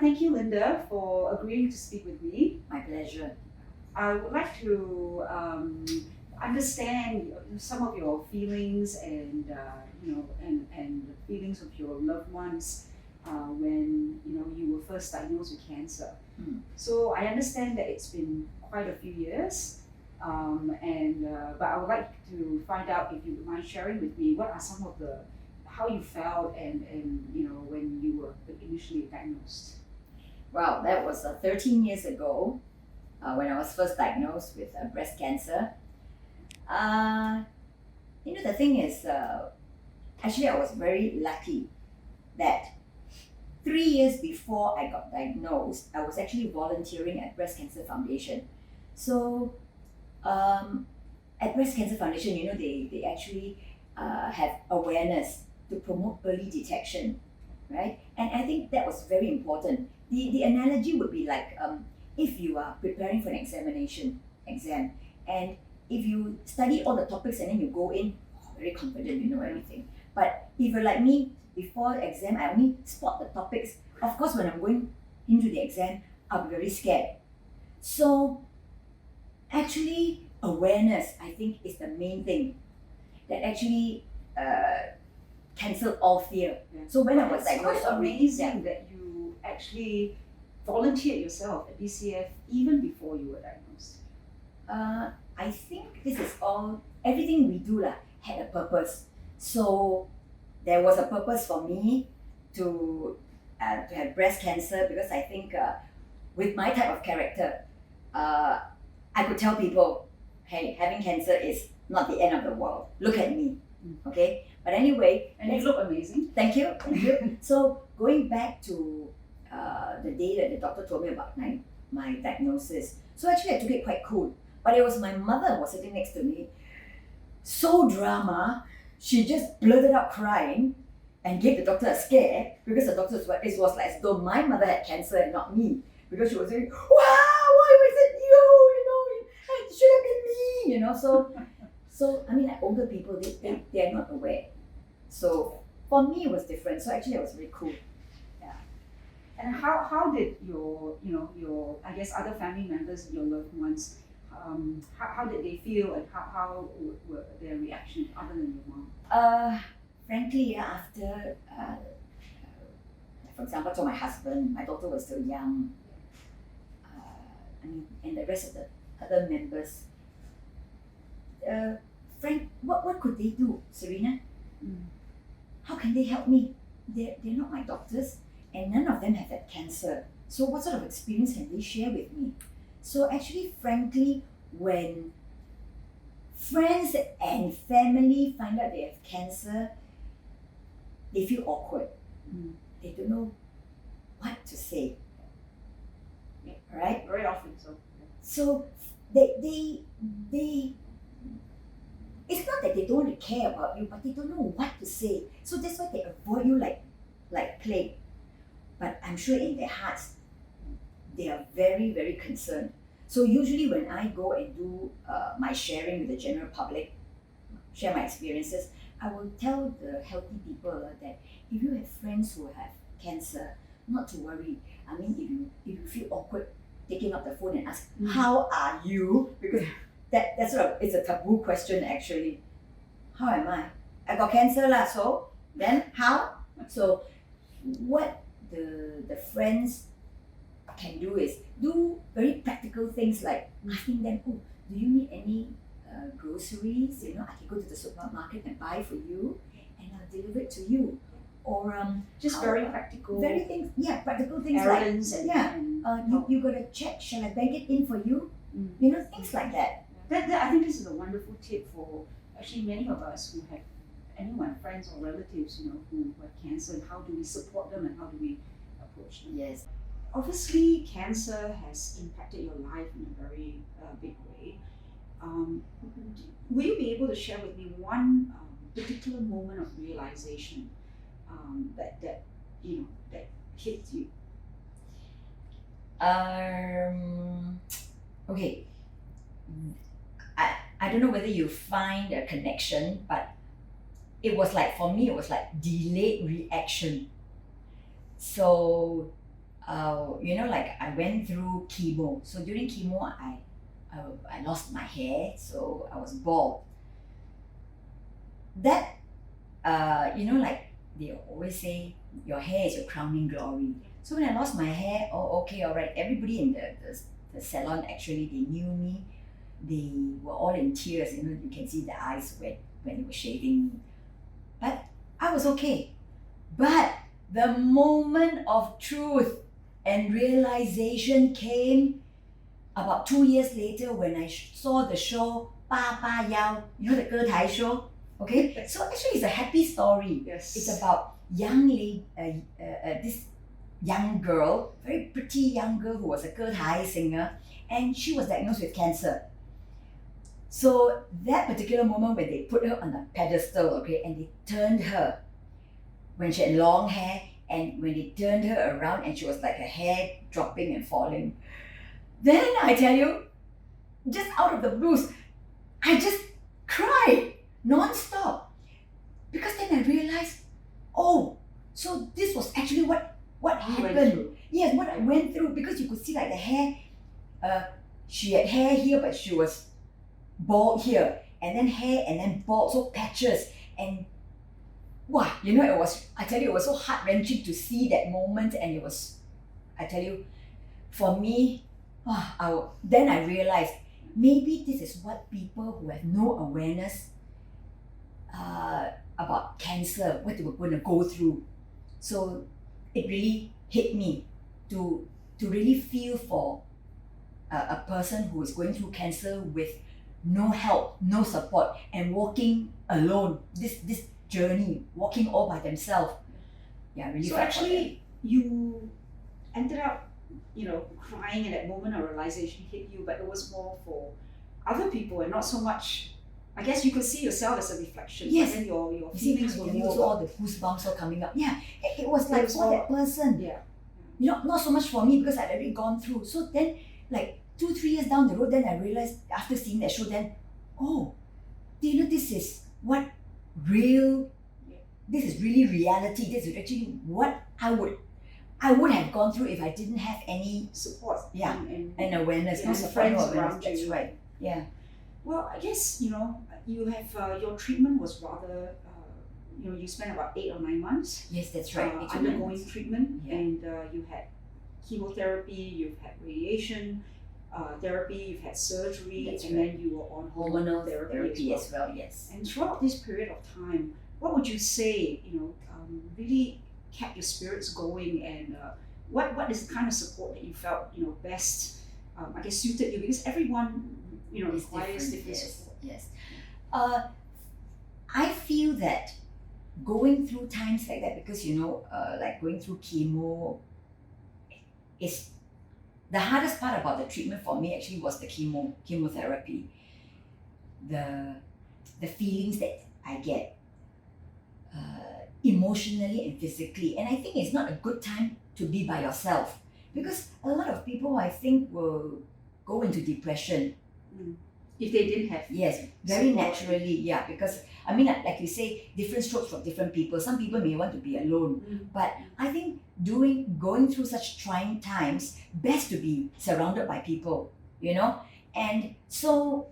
thank you, Linda, for agreeing to speak with me. My pleasure. I would like to understand some of your feelings and and the feelings of your loved ones when you were first diagnosed with cancer. So I understand that it's been quite a few years, but I would like to find out if you would mind sharing with me what are some of the how you felt and when you were initially diagnosed. Well, that was 13 years ago when I was first diagnosed with breast cancer. The thing is, actually, I was very lucky that 3 years before I got diagnosed, I was actually volunteering at Breast Cancer Foundation. So, at Breast Cancer Foundation, they actually have awareness to promote early detection, right? And I think that was very important. The analogy would be like if you are preparing for an exam, and if you study all the topics and then you go in very confident, you know everything. But if you're like me, before the exam, I only spot the topics. Of course, when I'm going into the exam, I'll be very scared. So, actually, awareness, I think, is the main thing that actually cancelled all fear. Yeah. So when I was It's quite diagnosed, amazing that you actually volunteered yourself at BCF even before you were diagnosed. I think this is all, everything we do had a purpose. So there was a purpose for me to have breast cancer, because I think with my type of character, I could tell people, hey, having cancer is not the end of the world. Look at me, okay? But anyway, And you look amazing. Thank you. So going back to the day that the doctor told me about my diagnosis, so actually I took it quite cool. But it was my mother who was sitting next to me. So drama, she just blurted out crying and gave the doctor a scare, because the doctor it was like as though my mother had cancer and not me. Because she was saying, wow, why was it you? It should have been me, So I mean, like older people, they are not aware. So for me, it was different. So actually, it was very cool. And how did your I guess other family members, your loved ones, how did they feel, and how were their reactions other than your mom? Frankly, after for example, to my husband, my daughter was still young. And the rest of the other members. Frank, what could they do, Serena? How can they help me? They're not my doctors, and none of them have had cancer. So what sort of experience can they share with me? So actually, frankly, when friends and family find out they have cancer, they feel awkward. They don't know what to say. Yeah. Right? Very often so. So they it's not that they don't really care about you, but they don't know what to say. So that's why they avoid you like plague. But I'm sure in their hearts, they are very, very concerned. So usually when I go and do my sharing with the general public, share my experiences, I will tell the healthy people that if you have friends who have cancer, not to worry. I mean, if you feel awkward taking up the phone and ask, how are you? Because that's sort of, it's a taboo question actually. How am I? I got cancer lah, so then how? So what the friends can do is do very practical things like asking them, oh, do you need any groceries? I can go to the supermarket and buy for you, and I'll deliver it to you. Or just very practical. Practical things errands like you gotta check. Shall I bag it in for you? Things like that. That I think this is a wonderful tip for actually many of us who have friends or relatives, who have cancer, and how do we support them and how do we approach them? Yes. Obviously, cancer has impacted your life in a very big way. Will you be able to share with me one particular moment of realization that hit you? Okay. I don't know whether you find a connection, but it was like, for me, it was like delayed reaction. So like I went through chemo. So during chemo, I lost my hair, so I was bald. That, like they always say, your hair is your crowning glory. So when I lost my hair, oh, okay, all right. Everybody in the salon, actually, they knew me. They were all in tears. You can see the eyes when they were shaving. But I was okay. But the moment of truth and realization came about 2 years later when I saw the show Pa Pa Yao, the 歌台 show. Okay, so actually it's a happy story. Yes. It's about this young girl, very pretty young girl who was a 歌台 singer, and she was diagnosed with cancer. So that particular moment when they put her on a pedestal, okay, and they turned her when she had long hair, and when they turned her around and she was like her hair dropping and falling, then I tell you, just out of the blues, I just cried non-stop, because then I realized, oh, so this was actually what You went happened. through. Yes, what I went through, because you could see like the hair, she had hair here, but she was bald here, and then hair, and then bald, so patches, and wow, it was so heart-wrenching to see that moment, and it was, I tell you, for me, then I realized maybe this is what people who have no awareness about cancer, what they were going to go through. So it really hit me to really feel for a person who is going through cancer with no help, no support, and walking alone, this journey, walking all by themselves. Yeah, really. So felt for them. actually, you ended up, crying at that moment of realization hit you, but it was more for other people and not so much. I guess you could see yourself as a reflection. Yes. But then your You see, feelings were you more saw all about. the goosebumps all coming up. Yeah, it was It like was for that person. Yeah. Not so much for me because I'd already gone through. So then, like 2-3 years down the road, then I realized after seeing that show, then, oh, this is what real. This is really reality. This is actually what I would have gone through if I didn't have any Support. Yeah, And and awareness, Yeah, no and support, friends no awareness. around That's you. right. Yeah. Well, I guess you have your treatment was rather you spent about 8 or 9 months Yes, that's right. undergoing treatment, Yeah. and you had chemotherapy, you've had radiation therapy, you've had surgery, That's and right. then you were on Hormonal therapy therapy as well. as well. Yes. And throughout this period of time, what would you say really kept your spirits going, and what is the kind of support that you felt best I guess suited you, because everyone It's requires different yes, support. yes. I feel that going through times like that, because like going through chemo is the hardest part about the treatment for me. Actually, was the chemotherapy. The feelings that I get emotionally and physically, and I think it's not a good time to be by yourself, because a lot of people, I think, will go into depression. If they didn't have Yes, very support. naturally, yeah. Because I mean, like you say, different strokes for different people. Some people may want to be alone, but I think going through such trying times, best to be surrounded by people, And so,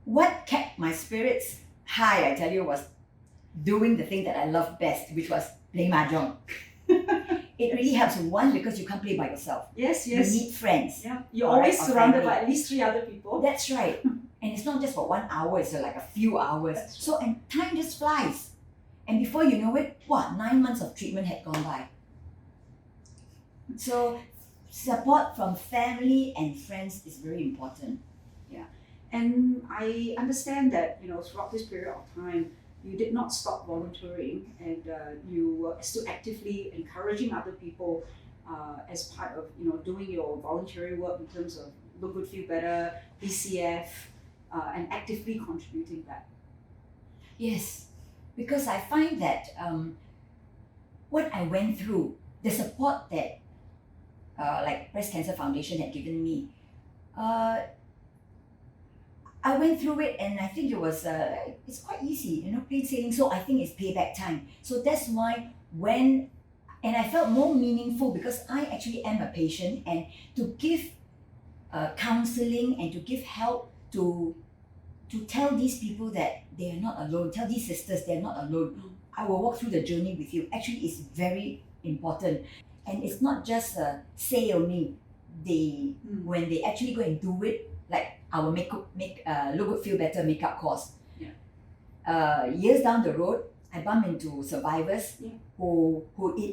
what kept my spirits high, I tell you, was doing the thing that I love best, which was playing mahjong. It really helps. One, because you can't play by yourself. Yes, You need friends. Yeah, you're Alright, always or surrounded family. by at least 3 other people. That's right. And it's not just for 1 hour, it's like a few hours. That's So, and time just flies. And before you know it, 9 months of treatment had gone by. So, support from family and friends is very important. And I understand that throughout this period of time, you did not stop volunteering, and you were still actively encouraging other people as part of doing your voluntary work in terms of Look Good Feel Better, BCF, and actively contributing back. Yes, because I find that what I went through, the support that like Breast Cancer Foundation had given me, I went through it, and I think it was it's quite easy, plain sailing. So I think it's payback time. So that's why when And I felt more meaningful because I actually am a patient, and to give counseling and to give help to tell these people that they are not alone, tell these sisters they are not alone. I will walk through the journey with you. Actually, it's very important, and it's not just a say only. They when they actually go and do it, like our look good feel better makeup course. Years down the road, I bump into survivors who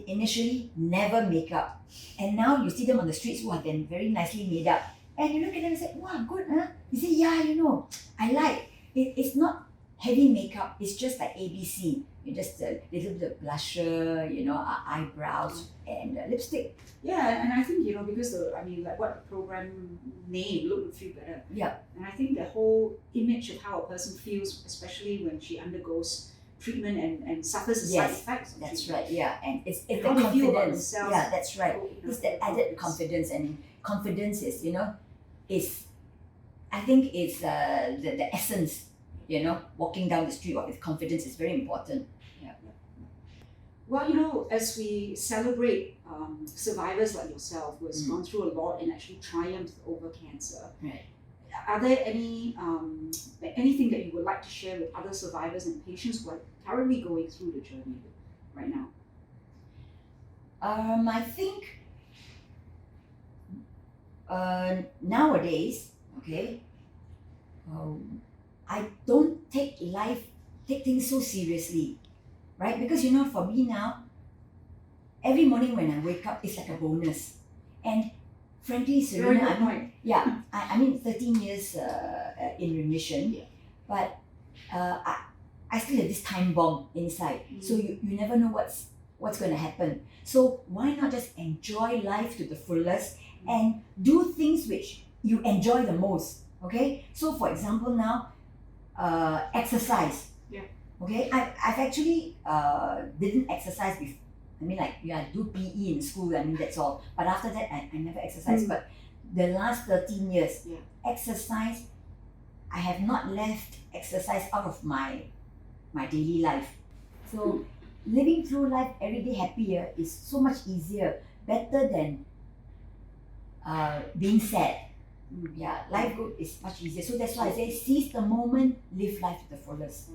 initially never make up, and now you see them on the streets who are then very nicely made up, and you look at them and say, "Wow, good, huh?" You say, "Yeah, I like it." It's not heavy makeup. It's just like ABC. You just a little bit of blusher, eyebrows and lipstick. Yeah, and I think because like what the program name, look and feel better. Yeah. And I think the whole image of how a person feels, especially when she undergoes treatment and suffers the side effects. That's right. Yeah, and it's the how they feel about confidence. themselves. Yeah, that's right. It's the added confidence, and confidence is is I think it's the essence. Walking down the street with confidence is very important. Yeah. Well, as we celebrate survivors like yourself who has gone through a lot and actually triumphed over cancer, right. Are there anything that you would like to share with other survivors and patients who are currently going through the journey right now? I think nowadays, I don't take things so seriously, right? Because for me now, every morning when I wake up, it's like a bonus. And frankly, Serena, I mean 13 years in remission, but I still have this time bomb inside. So you never know what's going to happen. So why not just enjoy life to the fullest and do things which you enjoy the most? Okay. So for example, now exercise. Yeah. Okay. I've actually didn't exercise before. I mean, I do PE in school. I mean, that's all. But after that, I never exercised. But the last 13 years, exercise, I have not left exercise out of my daily life. So living through life every day happier is so much easier, better than being sad. Yeah, life good is much easier. So that's why I say seize the moment, live life to the fullest.